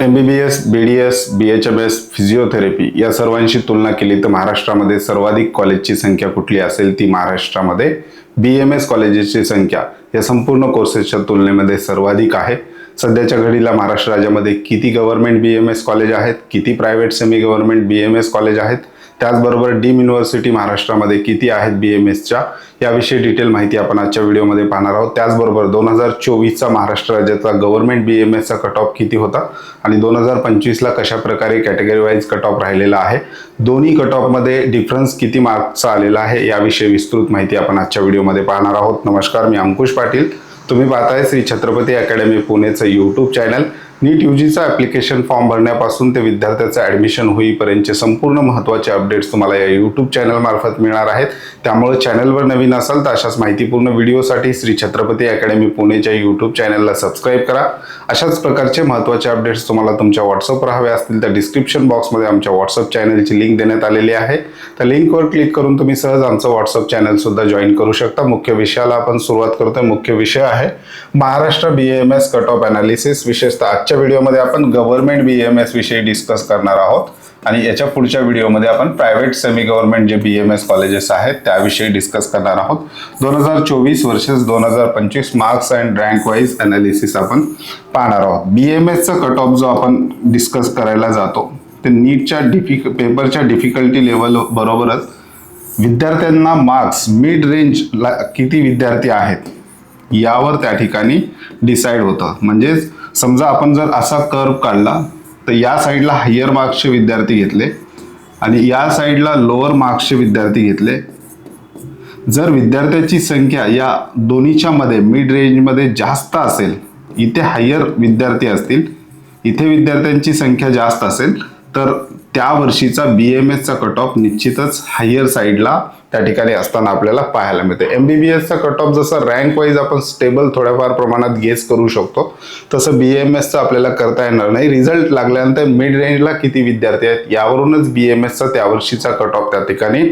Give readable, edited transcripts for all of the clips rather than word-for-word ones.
MBBS, BDS, BHMS, physiotherapy या सर्वांशी तुलना केली तर महाराष्ट्रामध्ये सर्वाधिक कॉलेजची संख्या कुठली असेल ती महाराष्ट्रामध्ये BMS कॉलेजेसची संख्या या संपूर्ण कोर्सेसच्या तुलनेमध्ये सर्वाधिक आहे। सध्याच्या घडीला महाराष्ट्र राज्यामध्ये किती गव्हर्नमेंट BMS कॉलेज आहेत, किती private semi government BMS college आहेत, त्याचबरोबर डीम युनिव्हर्सिटी महाराष्ट्रामध्ये किती आहेत BMSच्या याविषयी डिटेल माहिती आपण आजच्या व्हिडिओमध्ये पाहणार आहोत। त्याचबरोबर 2024चा महाराष्ट्र राज्याचा गव्हर्नमेंट BMSचा कट ऑफ किती होता आणि 2025ला कशा प्रकारे कॅटेगरी वाईज कट ऑफ राहिलेला आहे, दोन्ही कट ऑफमध्ये डिफरन्स किती मार्क्सचा आलेला आहे याविषयी विस्तृत माहिती आपण आजच्या व्हिडिओमध्ये पाहणार आहोत। नमस्कार, मी अंकुश पाटील, तुम्ही पाहताय श्री छत्रपती अकॅडमी पुणेचं यूट्यूब चॅनल। नीट UGचा ॲप्लिकेशन फॉर्म भरण्यापासून ते विद्यार्थ्याचं ॲडमिशन होईपर्यंतचे संपूर्ण महत्त्वाचे अपडेट्स तुम्हाला या यूट्यूब चॅनल मार्फत मिळणार आहेत। त्यामुळे चॅनलवर नवीन असाल तर अशाच माहितीपूर्ण व्हिडिओसाठी श्री छत्रपती अकॅडमी पुणेच्या यूट्यूब चॅनलला सबस्क्राईब करा। अशाच प्रकारचे महत्त्वाचे अपडेट्स तुम्हाला तुमच्या व्हॉट्सअपवर हवे असतील तर डिस्क्रिप्शन बॉक्समध्ये आमच्या व्हॉट्सअप चॅनलची लिंक देण्यात आलेली आहे। त्या लिंकवर क्लिक करून तुम्ही सहज आमचं व्हॉट्सअप चॅनल सुद्धा जॉईन करू शकता। मुख्य विषयाला आपण सुरुवात करतोय। मुख्य विषय आहे Maharashtra BMS cut off analysis. विशेषतः आजच्या व्हिडिओमध्ये आपण गव्हर्नमेंट BMS विषयी डिस्कस करणार आहोत आणि याच्या पुढच्या व्हिडिओमध्ये आपण प्रायव्हेट सेमी गव्हर्नमेंट जे BMS कॉलेजेस आहेत त्याविषयी डिस्कस करणार आहोत। 2024 versus 2025 marks and rank wise analysis आपण पाहणार आहोत। BMSचा कट ऑफ जो आपण डिस्कस करायला जातो ते नीटच्या पेपरच्या डिफिकल्टी लेवल बरोबरच विद्यार्थ्यांना मार्क्स मिड रेंजला किती विद्यार्थी आहेत यावर त्या ठिकाणी डिसाईड होतं। म्हणजे समजा आपण जर असा कर्व काढला तर या साईडला हायर मार्क्सचे विद्यार्थी घेतले आणि या साईडला लोअर मार्क्सचे विद्यार्थी घेतले। जर विद्यार्थ्याची संख्या या दोन्हीच्या मध्ये मिड रेंजमध्ये जास्त असेल, इथे हायर विद्यार्थी असतील, इथे विद्यार्थ्यांची संख्या जास्त असेल तर त्या वर्षीचा BMSचा कट ऑफ निश्चितच हायर साईडला त्या ठिकाणी असताना आपल्याला पाहायला मिळते। MBBSचा कट ऑफ जसं रँक वाईज आपण स्टेबल थोड्याफार प्रमाणात गेस करू शकतो तसं BMSचा आपल्याला करता येणार नाही। रिझल्ट लागल्यानंतर मिड रेंजला किती विद्यार्थी आहेत यावरूनच BMSचा त्या वर्षीचा कट ऑफ त्या ठिकाणी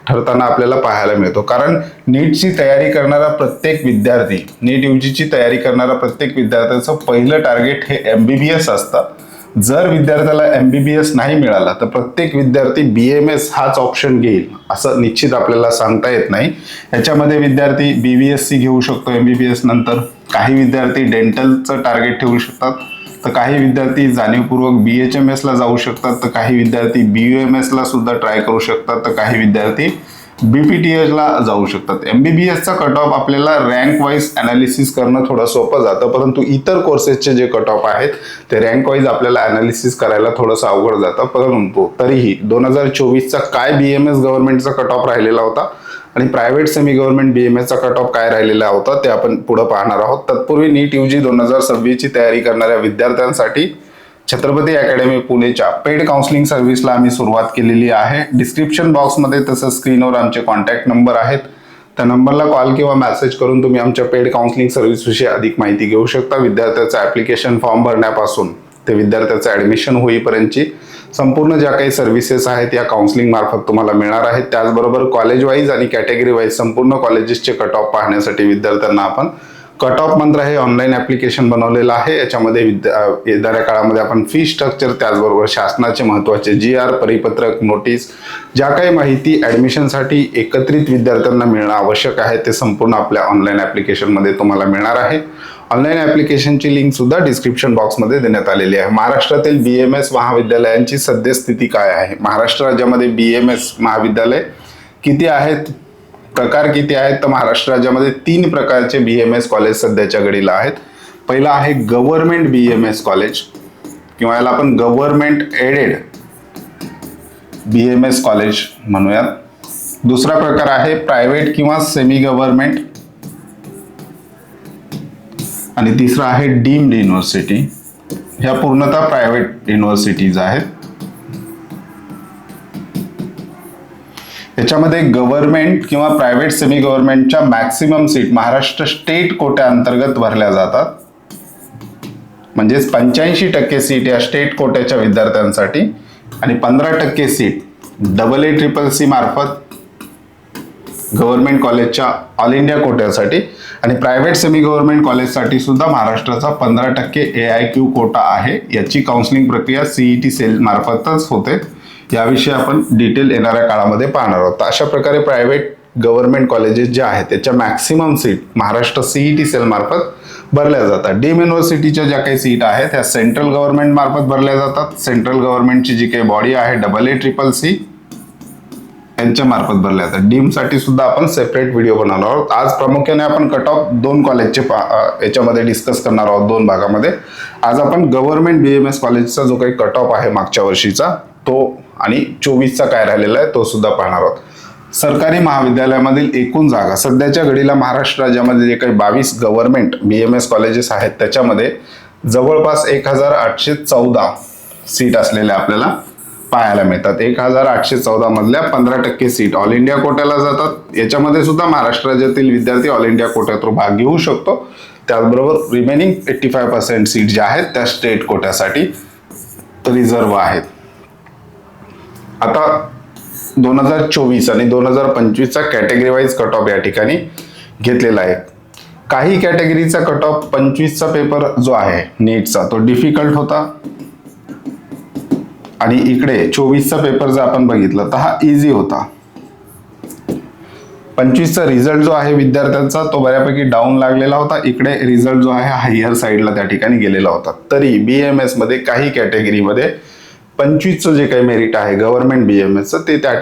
ठरताना आपल्याला पाहायला मिळतो। कारण नीटची तयारी करणारा प्रत्येक विद्यार्थी, नीट UGची तयारी करणारा प्रत्येक विद्यार्थ्याचं पहिलं टार्गेट हे MBBS असतं। जर विद्यार्थ्याला MBBS नाही मिळाला तर प्रत्येक विद्यार्थी BMS हाच ऑप्शन घेईल असं निश्चित आपल्याला सांगता येत नाही। याच्यामध्ये विद्यार्थी BVSC घेऊ शकतो MBBS नंतर, काही विद्यार्थी डेंटलचं टार्गेट ठेवू शकतात, तर काही विद्यार्थी जाणीवपूर्वक BHMS ला जाऊ शकतात, तर काही विद्यार्थी BUMS ला सुद्धा ट्राय करू शकतात, तर काही विद्यार्थी BPTH ला जाऊ शकतात। MBBSचा कट ऑफ आपल्याला रँक वाईज ॲनालिसिस करणं थोडं सोपं जातं, परंतु इतर कोर्सेसचे जे कट ऑफ आहेत ते रँक वाईज आपल्याला ॲनालिसिस करायला थोडंसं अवघड जातं। परंतु तरीही 2024चा काय BMS गव्हर्नमेंटचा कट ऑफ राहिलेला होता आणि प्रायव्हेट सेमी गव्हर्नमेंट BMSचा कट ऑफ काय राहिलेला होता ते आपण पुढे पाहणार आहोत। तत्पूर्वी नीट UG 2026ची तयारी करणाऱ्या विद्यार्थ्यांसाठी छत्रपती अकॅडमी पुणेच्या पेड काउन्सिलिंग सर्व्हिसला आम्ही सुरुवात केलेली आहे। डिस्क्रिप्शन बॉक्समध्ये तसंच स्क्रीनवर आमचे कॉन्टॅक्ट नंबर आहेत, त्या नंबरला कॉल किंवा मेसेज करून तुम्ही आमच्या पेड काउन्सिलिंग सर्व्हिसविषयी अधिक माहिती घेऊ शकता। विद्यार्थ्याचा ॲप्लिकेशन फॉर्म भरण्यापासून ते विद्यार्थ्याचं ॲडमिशन होईपर्यंतची संपूर्ण ज्या काही सर्व्हिसेस आहेत या काउन्सिलिंग मार्फत तुम्हाला मिळणार आहेत। त्याचबरोबर कॉलेज वाईज आणि कॅटेगरी वाईज संपूर्ण कॉलेजेसचे कट ऑफ पाहण्यासाठी विद्यार्थ्यांना आपण कट ऑफ मंत्र हे ऑनलाईन ॲप्लिकेशन बनवलेलं आहे। याच्यामध्ये येणाऱ्या काळामध्ये आपण फी स्ट्रक्चर, त्याचबरोबर शासनाचे महत्त्वाचे GR, परिपत्रक, नोटीस, ज्या काही माहिती ॲडमिशनसाठी एकत्रित विद्यार्थ्यांना मिळणं आवश्यक आहे ते संपूर्ण आपल्या ऑनलाईन ॲप्लिकेशनमध्ये तुम्हाला मिळणार आहे। ऑनलाईन ॲप्लिकेशनची लिंक सुद्धा डिस्क्रिप्शन बॉक्समध्ये देण्यात आलेली आहे। महाराष्ट्रातील BMS महाविद्यालयांची सद्यस्थिती काय आहे, महाराष्ट्र राज्यामध्ये BMS महाविद्यालय किती आहेत, प्रकार किती आहेत, तर महाराष्ट्र राज्यामध्ये 3 प्रकारचे BMS कॉलेज सध्याच्या घडीला आहेत। पहिला आहे गव्हर्नमेंट BMS कॉलेज किंवा याला आपण गव्हर्नमेंट एडेड BMS कॉलेज म्हणूयात। दुसरा प्रकार आहे प्रायव्हेट किंवा सेमी गव्हर्नमेंट आणि तिसरा आहे डीम्ड युनिव्हर्सिटी। ह्या पूर्णतः प्रायव्हेट युनिव्हर्सिटीज आहेत। याच्यामध्ये गव्हर्नमेंट किंवा प्रायव्हेट सेमी गव्हर्नमेंटच्या मॅक्सिमम सीट महाराष्ट्र स्टेट कोट्याअंतर्गत भरल्या जातात। म्हणजेच 85% सीट या स्टेट कोट्याच्या विद्यार्थ्यांसाठी आणि 15% सीट AACCC मार्फत गव्हर्नमेंट कॉलेजच्या ऑल इंडिया कोट्यासाठी आणि प्रायव्हेट सेमी गव्हर्नमेंट कॉलेजसाठी सुद्धा महाराष्ट्राचा 15% AIQ कोटा आहे. याची काउन्सिलिंग प्रक्रिया CET सेल मार्फतच होते. याविषयी आपण डिटेल येणाऱ्या काळामध्ये पाहणार आहोत. अशा प्रकारे प्रायव्हेट गव्हर्नमेंट कॉलेजेस जे आहेत त्याच्या maximum seat Maharashtra CET cell मार्फत भरल्या जातात. डीम युनिव्हर्सिटीच्या ज्या काही सीट आहेत त्या सेंट्रल गव्हर्नमेंट मार्फत भरल्या जातात. सेंट्रल गव्हर्नमेंटची जी काही बॉडी आहे AA यांच्या मार्फत भरल्या जातात. डीम साठी सुद्धा आपण सेपरेट व्हिडिओ बनवणार आहोत. आज प्रामुख्याने आपण कट ऑफ 2 कॉलेजचे याच्यामध्ये डिस्कस करणार आहोत 2 भागामध्ये. आज आपण गव्हर्नमेंट BMS कॉलेजचा जो काही कट ऑफ आहे मागच्या वर्षीचा तो आणि 24चा काय राहिलेला आहे तो सुद्धा पाहणार आहोत. सरकारी महाविद्यालयामधील एकूण जागा सध्याच्या घडीला महाराष्ट्र राज्यामध्ये जे काही 22 गव्हर्नमेंट BMS कॉलेजेस आहेत त्याच्यामध्ये जवळपास 1814 सीट असलेल्या आपल्याला पाहायला मिळतात. 1814 मधल्या 15% सीट ऑल इंडिया कोट्याला जातात. याच्यामध्ये सुद्धा महाराष्ट्र राज्यातील विद्यार्थी ऑल इंडिया कोट्यातून भाग घेऊ शकतो. त्याचबरोबर रिमेनिंग 85% सीट ज्या आहेत त्या स्टेट कोट्यासाठी रिझर्व्ह आहेत. आता 2024 आणि 2025चा कॅटेगरी वाईज कट ऑफ या ठिकाणी घेतलेला आहे. काही कॅटेगरीचा कट ऑफ 25चा पेपर जो आहे नीटचा तो डिफिकल्ट होता आणि इकडे 24चा पेपर जर आपण बघितला तर हा इझी होता. 25चा रिझल्ट जो आहे विद्यार्थ्यांचा तो बऱ्यापैकी डाऊन लागलेला होता. इकडे रिझल्ट जो आहे हायर साईडला त्या ठिकाणी गेलेला होता. तरी BMS मध्ये काही कॅटेगरीमध्ये 25चं जे काही मेरिट आहे गव्हर्नमेंट BMSचं ते त्या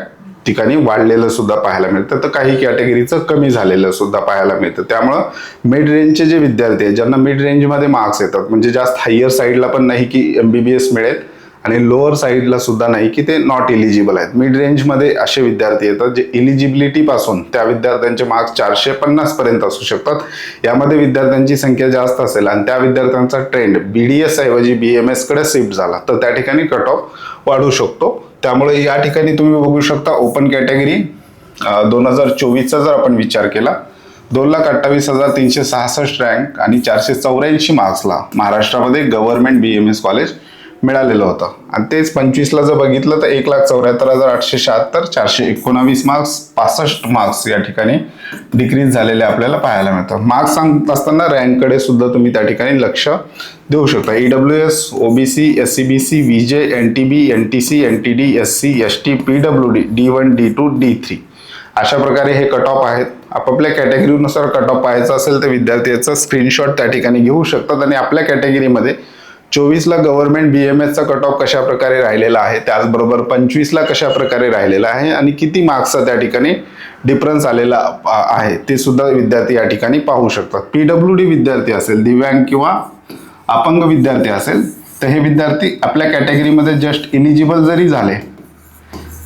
ठिकाणी वाढलेलं सुद्धा पाहायला मिळतं. तर काही कॅटेगरीचं कमी झालेलं सुद्धा पाहायला मिळतं. त्यामुळं मिड रेंजचे जे विद्यार्थी आहेत ज्यांना मिड रेंजमध्ये मार्क्स येतात म्हणजे जास्त हायर साईडला पण नाही की MBBS मिळेल आणि लोअर साईडला सुद्धा नाही की ते नॉट इलिजिबल आहेत. मिड रेंजमध्ये असे विद्यार्थी येतात जे इलिजिबिलिटी पासून त्या विद्यार्थ्यांचे मार्क्स 450 पर्यंत असू शकतात. यामध्ये विद्यार्थ्यांची संख्या जास्त असेल आणि त्या विद्यार्थ्यांचा ट्रेंड BDS ऐवजी BMS कडे शिफ्ट झाला तर त्या ठिकाणी कट ऑफ वाढू शकतो. त्यामुळे या ठिकाणी तुम्ही बघू शकता ओपन कॅटेगरी 2024चा जर आपण विचार केला 2,28,366 रँक आणि 484 मार्क्सला महाराष्ट्रामध्ये गव्हर्नमेंट BMS कॉलेज मिळालेलं होतं. आणि तेच 25ला जर बघितलं तर 1,74,876 419 मार्क्स 65 मार्क्स या ठिकाणी डिक्रीज झालेले आपल्याला पाहायला मिळतं. मार्क्स सांगत असताना रँककडे सुद्धा तुम्ही त्या ठिकाणी लक्ष देऊ शकता. EWS, OBC, SCBC, VJ, NTB, NTC, NTD, SC, ST, PWD, D1, D2, D3 अशा प्रकारे हे कट ऑफ आहेत. आपापल्या कॅटेगरीनुसार कट ऑफ पाहायचा असेल तर विद्यार्थी याचा स्क्रीनशॉट त्या ठिकाणी घेऊ शकतात आणि आपल्या कॅटेगरीमध्ये 24ला गव्हर्नमेंट BMSचा कट ऑफ कशा प्रकारे राहिलेला आहे त्याचबरोबर 25ला कशा प्रकारे राहिलेला आहे आणि किती मार्क्सचा त्या ठिकाणी डिफरन्स आलेला आहे ते सुद्धा विद्यार्थी या ठिकाणी पाहू शकतात. PWD विद्यार्थी असेल, दिव्यांग किंवा अपंग विद्यार्थी असेल तर हे विद्यार्थी आपल्या कॅटेगरीमध्ये जस्ट इलिजिबल जरी झाले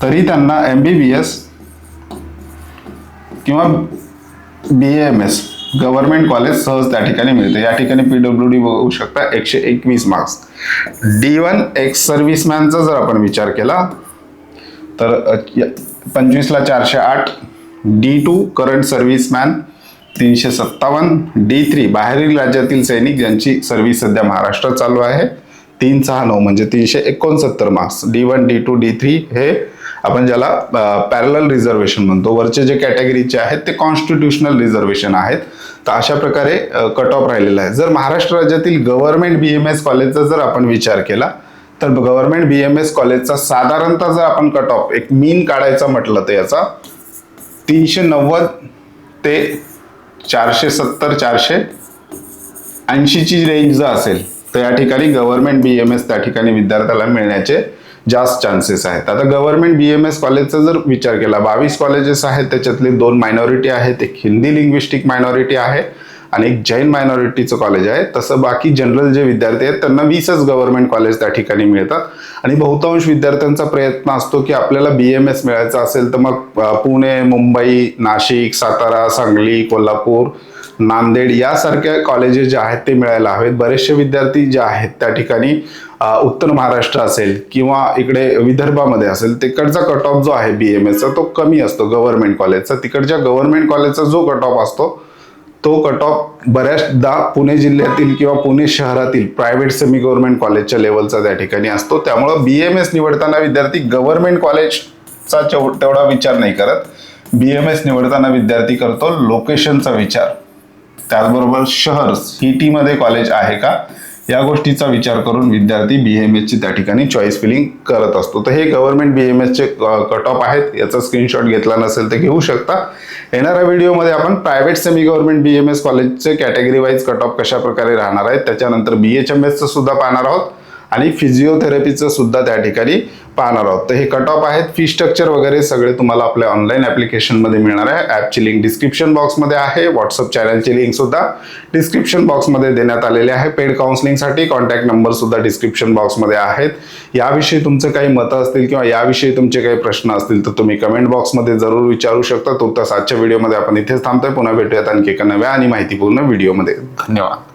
तरी त्यांना MBBS किंवा BAMS गव्हर्नमेंट कॉलेज सहज त्या ठिकाणी मिळते. या ठिकाणी PWD बघू शकता 121 मार्क्स. D1 एक्स सर्व्हिसमॅनचा जर आपण विचार केला तर 25ला 408, D2 करंट सर्व्हिसमॅन 357, D3 बाहेरील राज्यातील सैनिक ज्यांची सर्व्हिस सध्या महाराष्ट्रात चालू आहे 369 म्हणजे 369 मार्क्स. D1, D2, D3 हे आपण ज्याला पॅरलल रिझर्वेशन म्हणतो. वरचे जे कॅटेगरीचे आहेत ते कॉन्स्टिट्यूशनल रिझर्वेशन आहेत. तर अशा प्रकारे कट ऑफ राहिलेला आहे. जर महाराष्ट्र राज्यातील गव्हर्नमेंट BMS कॉलेजचा जर आपण विचार केला तर गव्हर्नमेंट BMS कॉलेजचा साधारणतः जर आपण कट ऑफ एक मीन काढायचा म्हटलं तर याचा 390 ते 470 480 ची रेंज जर असेल तर या ठिकाणी गव्हर्नमेंट BMS त्या ठिकाणी विद्यार्थ्याला मिळण्याचे जास्त चान्सेस आहेत. आता गव्हर्नमेंट BMS कॉलेजचा जर विचार केला 22 कॉलेजेस आहेत त्याच्यातले 2 मायनॉरिटी आहेत. एक हिंदी लिंग्विस्टिक मायनॉरिटी आहे आणि एक जैन मायनॉरिटीचं कॉलेज आहे. तसं बाकी जनरल जे विद्यार्थी आहेत त्यांना 20च गव्हर्नमेंट कॉलेज त्या ठिकाणी मिळतात आणि बहुतांश विद्यार्थ्यांचा प्रयत्न असतो की आपल्याला BMS मिळायचा असेल तर मग पुणे, मुंबई, नाशिक, सातारा, सांगली, कोल्हापूर, नांदेड यासारख्या कॉलेजेस जे आहेत ते मिळायला हवेत. बरेचसे विद्यार्थी जे आहेत त्या ठिकाणी उत्तर महाराष्ट्र असेल किंवा इकडे विदर्भामध्ये असेल तिकडचा कट ऑफ जो आहे BMSचा तो कमी असतो गव्हर्नमेंट कॉलेजचा. तिकडच्या गव्हर्नमेंट कॉलेजचा जो कट ऑफ असतो तो कट ऑफ बऱ्याचदा पुणे जिल्ह्यातील किंवा पुणे शहरातील प्रायव्हेट सेमी गव्हर्नमेंट कॉलेजच्या लेवलचा त्या ठिकाणी असतो. त्यामुळं BMS निवडताना विद्यार्थी गव्हर्नमेंट कॉलेजचा तेवढा विचार नाही करत. BMS निवडताना विद्यार्थी करतो लोकेशनचा विचार. त्याचबरोबर शहर सिटीमध्ये कॉलेज आहे का, या गोष्टीचा विचार करून विद्यार्थी BAMS ची त्या ठिकाणी चॉईस फिलिंग करत असतो. तर हे गव्हर्नमेंट BAMS चे कट ऑफ आहेत. याचा स्क्रीनशॉट घेतला नसेल तर घेऊ शकता. येणाऱ्या व्हिडिओमध्ये आपण प्रायव्हेट सेमी गव्हर्नमेंट BAMS कॉलेजचे कॅटेगरी वाईज कट ऑफ कशा प्रकारे राहणार आहेत, त्याच्यानंतर BHMS चं सुद्धा पाहणार आहोत आणि फिजिओथेरपीचं सुद्धा त्या ठिकाणी पाहणार आहोत. तर हे कट ऑफ आहेत. फी स्ट्रक्चर वगैरे सगळे तुम्हाला आपल्या ऑनलाईन ॲप्लिकेशनमध्ये मिळणार आहे. ॲपची लिंक डिस्क्रिप्शन बॉक्समध्ये आहे. व्हॉट्सअप चॅनलची लिंक सुद्धा डिस्क्रिप्शन बॉक्समध्ये देण्यात आलेली आहे. पेड काउन्सिलिंगसाठी कॉन्टॅक्ट नंबर सुद्धा डिस्क्रिप्शन बॉक्समध्ये आहेत. याविषयी तुमचं काही मतं असतील किंवा याविषयी तुमचे काही प्रश्न असतील तर तुम्ही कमेंट बॉक्समध्ये जरूर विचारू शकता. तुर्तास आजच्या व्हिडिओमध्ये आपण इथेच थांबतोय. पुन्हा भेटूयात आणखी एका नव्या आणि माहितीपूर्ण व्हिडिओमध्ये. धन्यवाद.